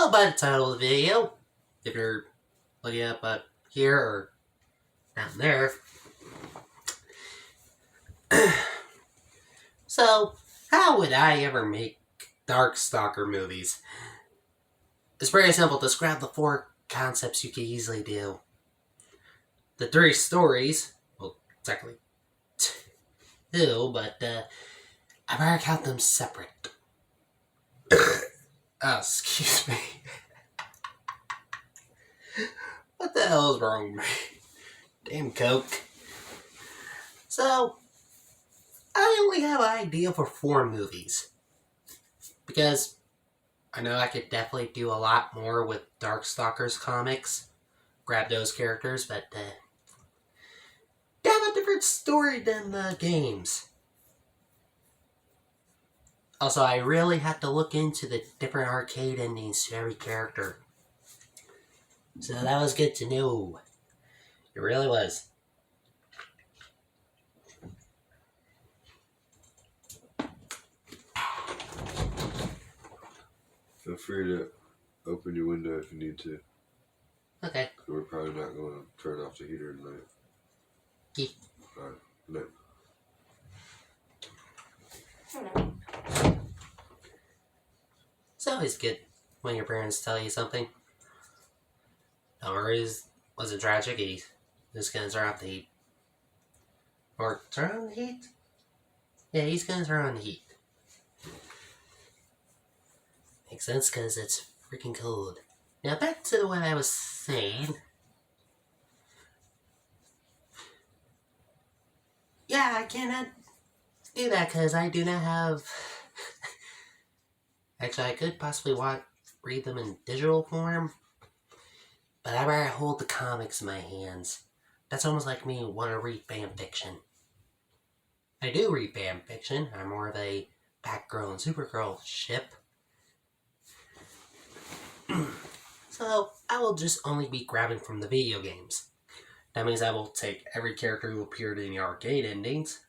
Well, by the title of the video, if you're looking up here or down there. So, how would I ever make Darkstalker movies? It's very simple. Just grab the 4 concepts you could easily do. The 3 stories, well, technically 2, but I better count them separate. Oh, excuse me. What the hell is wrong with me? Damn Coke. So, I only have an idea for 4 movies. Because I know I could definitely do a lot more with Darkstalkers comics. Grab those characters, but they have a different story than the games. Also, I really had to look into the different arcade endings to every character. So that was good to know. It really was. Feel free to open your window if you need to. Okay. We're probably not going to turn off the heater tonight. Yeah. Alright, no. It's always good when your parents tell you something. Don't worry, it wasn't tragic. He's just gonna turn off the heat. Or turn on the heat? Yeah, he's gonna turn on the heat. Makes sense because it's freaking cold. Now back to what I was saying. Yeah, I cannot do that because I do not have... Actually, I could possibly read them in digital form, but I'd rather hold the comics in my hands. That's almost like me want to read fan fiction. I do read fan fiction. I'm more of a Batgirl and Supergirl ship. So, I will just only be grabbing from the video games. That means I will take every character who appeared in the arcade endings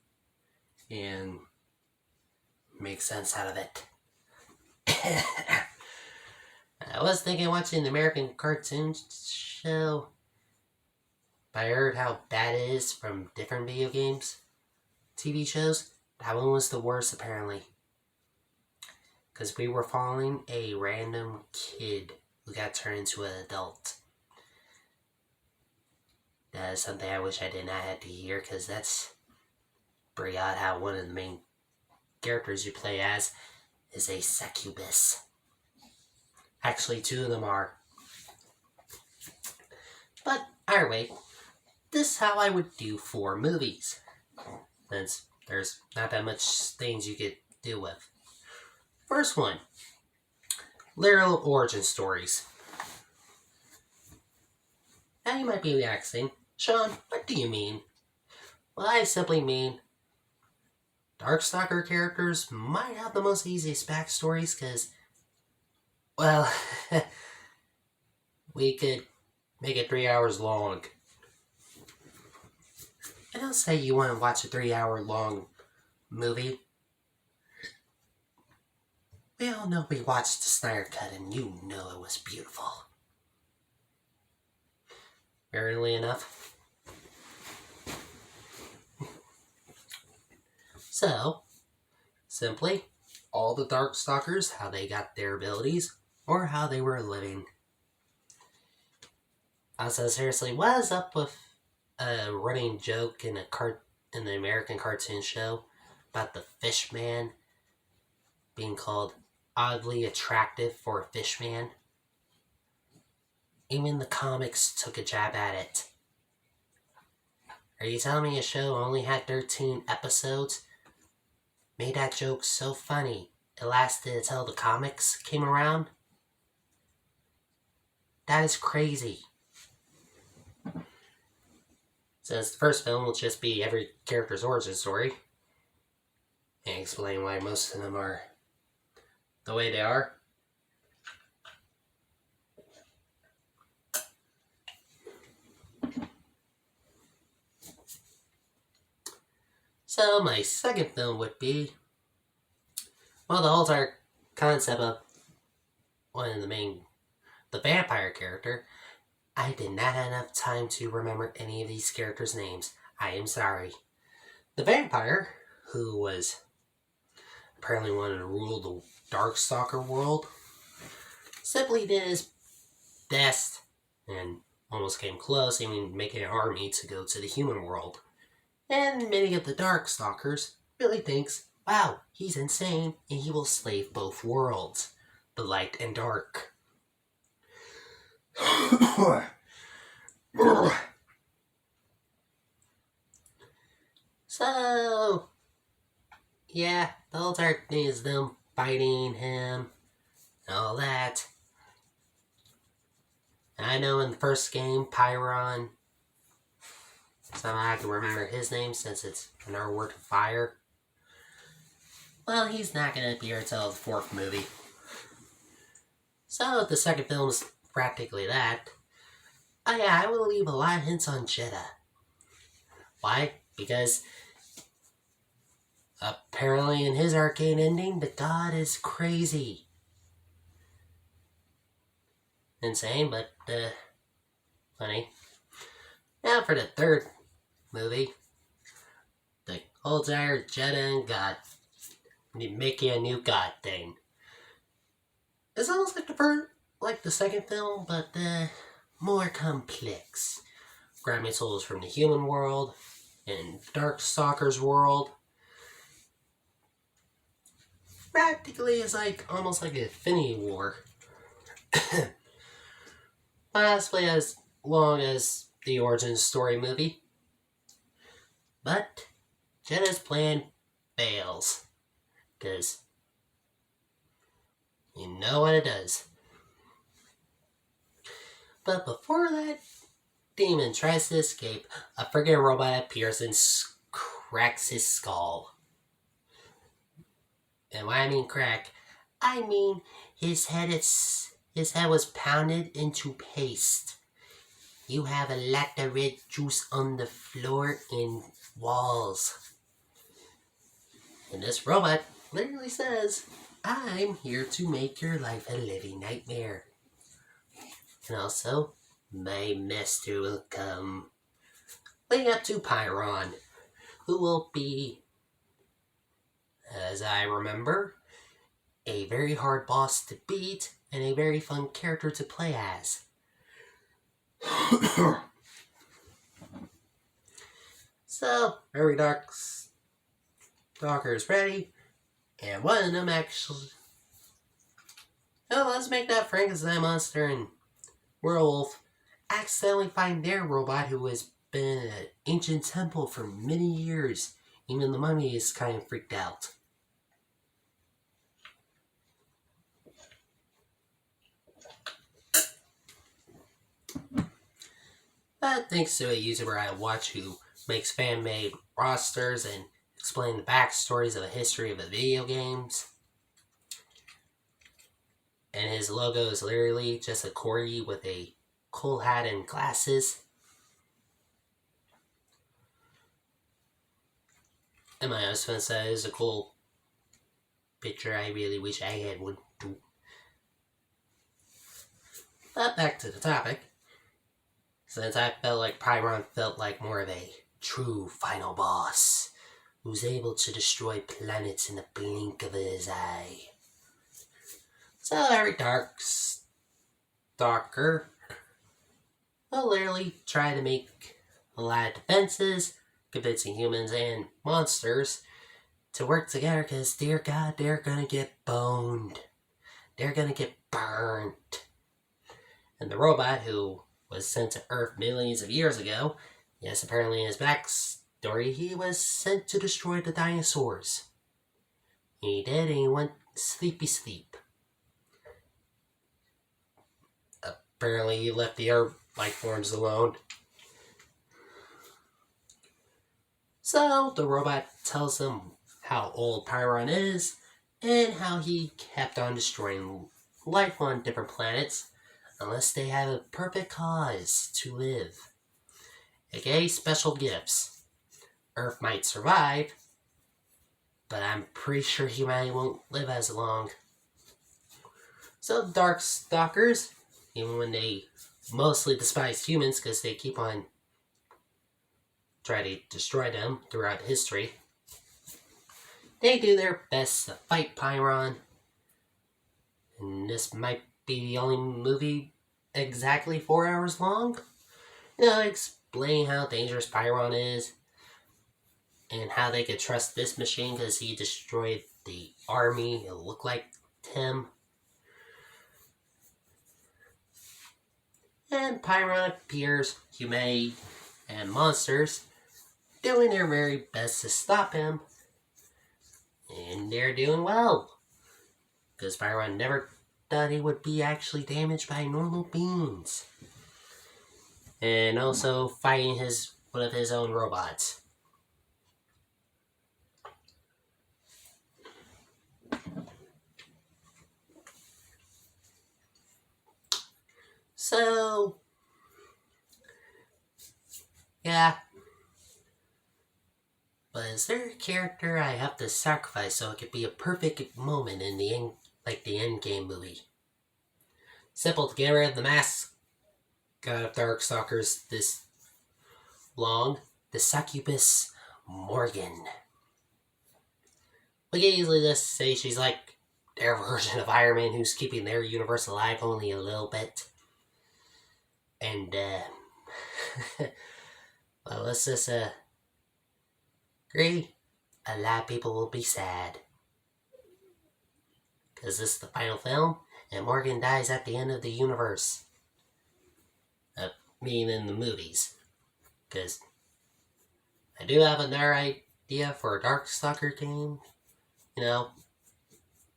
and make sense out of it. I was thinking of watching the American cartoon show, but I heard how bad it is from different video games, TV shows. That one was the worst apparently. Because we were following a random kid who got turned into an adult. That is something I wish I did not have to hear, because that's pretty odd how one of the main characters you play as is a succubus. Actually, 2 of them are. But either way, this is how I would do 4 movies. Since there's not that much things you could do with. First one, literal origin stories. Now you might be asking, Sean, what do you mean? Well, I simply mean Darkstalker characters might have the most easiest backstories because, well, we could make it 3 hours long. And don't say you want to watch a 3-hour long movie. We all know we watched the Snyder Cut and you know it was beautiful. Weirdly enough. So, simply, all the Darkstalkers, how they got their abilities, or how they were living. Also, seriously, what is up with a running joke in the American cartoon show about the fish man being called oddly attractive for a fish man? Even the comics took a jab at it. Are you telling me a show only had 13 episodes made that joke so funny it lasted until the comics came around? That is crazy. Since the first film will just be every character's origin story and explain why most of them are the way they are. So my second film would be, well, the whole entire concept of one of the main the vampire character, I did not have enough time to remember any of these characters' names. I am sorry. The vampire, who was apparently wanted to rule the darkstalker world, simply did his best and almost came close, even making an army to go to the human world. And many of the darkstalkers really thinks, wow, he's insane and he will slave both worlds, the light and dark. So, yeah, the whole entire thing is them fighting him and all that. And I know in the first game, Pyron, somehow I have to remember his name since it's another word for fire. Well, he's not going to appear until the fourth movie. So, the second film is practically that. Oh yeah, I will leave a lot of hints on Jeddah. Why? Because apparently in his arcade ending, the god is crazy. Insane, but funny. Now for the third movie. The whole entire Jeddah and God making a new god thing. It's almost like the second film, but more complex. Grabbing souls from the human world and Darkstalker's world. Practically is like almost like an Infinity War. Possibly as long as the origin story movie. But Jeddah's plan fails. Because you know what it does. But before that demon tries to escape, a friggin' robot appears and cracks his skull. And when I mean crack, I mean his head was pounded into paste. You have a lot of red juice on the floor and walls. And this robot literally says, I'm here to make your life a living nightmare. And also, my master will come. Leading up to Pyron, who will be, as I remember, a very hard boss to beat and a very fun character to play as. So, every Darkstalker is ready, and one of them actually... Oh, let's make that Frankenstein monster and werewolf accidentally find their robot who has been in an ancient temple for many years. Even the mummy is kind of freaked out. But thanks to a YouTuber I watch who makes fan-made rosters and explain the backstories of the history of the video games. And his logo is literally just a corgi with a cool hat and glasses. And my husband said it's a cool picture. I really wish I had one too. But back to the topic. Since I felt like Pyron felt like more of a true final boss who's able to destroy planets in the blink of his eye. So every Darkstalker will literally try to make a lot of defenses, convincing humans and monsters to work together because, dear God, they're gonna get boned. They're gonna get burnt. And the robot who was sent to Earth millions of years ago, yes, apparently in his backstory, he was sent to destroy the dinosaurs. He did, and he went sleepy sleep. Apparently he left the Earth life forms alone. So the robot tells them how old Pyron is and how he kept on destroying life on different planets unless they have a perfect cause to live. AKA special gifts. Earth might survive, but I'm pretty sure humanity won't live as long. So the Darkstalkers even when they mostly despise humans because they keep on trying to destroy them throughout history. They do their best to fight Pyron, and this might be the only movie exactly 4 hours long. Explain how dangerous Pyron is, and how they could trust this machine because he destroyed the army. It looked like him. And Pyron appears, humanity and monsters doing their very best to stop him. And they're doing well. Because Pyron never thought he would be actually damaged by normal beings. And also fighting one of his own robots. So, yeah. But is there a character I have to sacrifice so it could be a perfect moment in the end, like the Endgame movie? Simple to get rid of the mask of Darkstalkers this long. The succubus Morgan. We can easily just say she's like their version of Iron Man who's keeping their universe alive only a little bit. And, well, let's just, agree. A lot of people will be sad. Because this is the final film, and Morgan dies at the end of the universe. Meaning in the movies. Because I do have another idea for a Darkstalker game.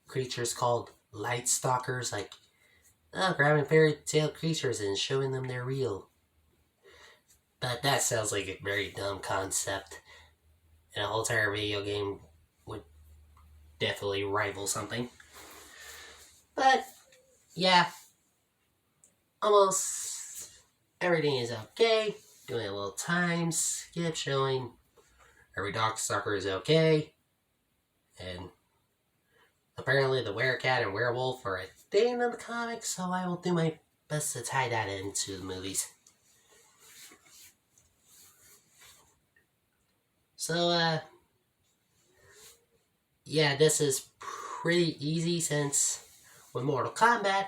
Creatures called Light Stalkers, like grabbing fairy tale creatures and showing them they're real. But that sounds like a very dumb concept. And a whole entire video game would definitely rival something. But, yeah. Almost everything is okay. Doing a little time skip showing every Darkstalker is okay. And apparently the Werecat and Werewolf are a thing in the comics, so I will do my best to tie that into the movies. So, yeah, this is pretty easy since with Mortal Kombat,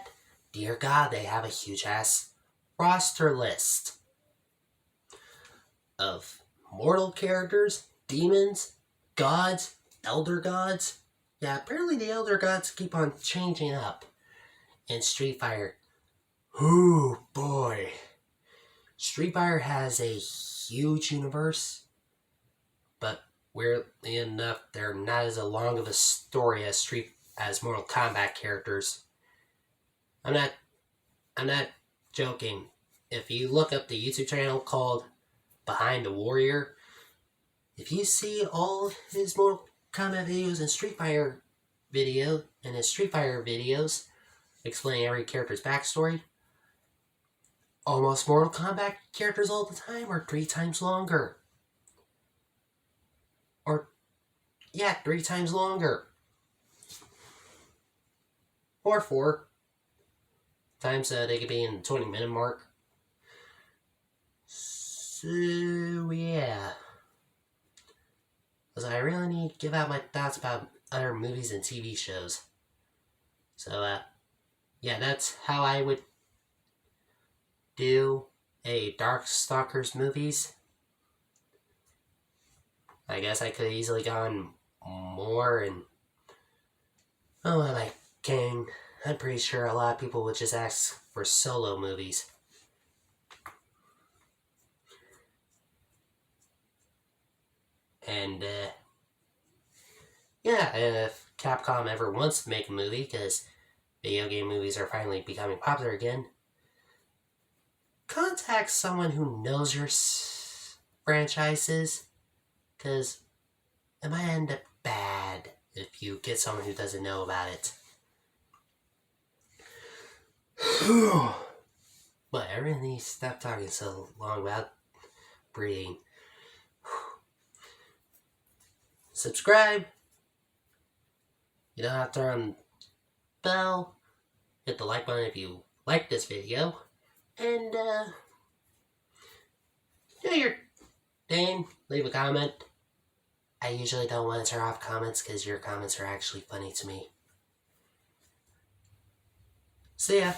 dear God, they have a huge ass roster list of mortal characters, demons, gods, elder gods. Yeah, apparently the elder gods keep on changing up in Street Fighter. Ooh, boy. Street Fighter has a huge universe, but weirdly enough, they're not as long of a story as Mortal Kombat characters. I'm not joking. If you look up the YouTube channel called Behind the Warrior, if you see all his Mortal Kombat videos and Street Fighter videos explaining every character's backstory, almost Mortal Kombat characters all the time are 3 times longer. Or, yeah, 3 times longer. Or 4 times they could be in the 20-minute mark. So, yeah. Because I really need to give out my thoughts about other movies and TV shows. So, yeah, that's how I would do a Darkstalkers movies. I guess I could have easily gone more and... Oh, am I kidding? I'm pretty sure a lot of people would just ask for solo movies. And, yeah, if Capcom ever wants to make a movie, because video game movies are finally becoming popular again, contact someone who knows your franchises, because it might end up bad if you get someone who doesn't know about it. But I really need to stop talking so long about breathing. Subscribe. You don't have to turn on the bell. Hit the like button if you like this video, and do your thing. Leave a comment. I usually don't answer off comments because your comments are actually funny to me. See ya.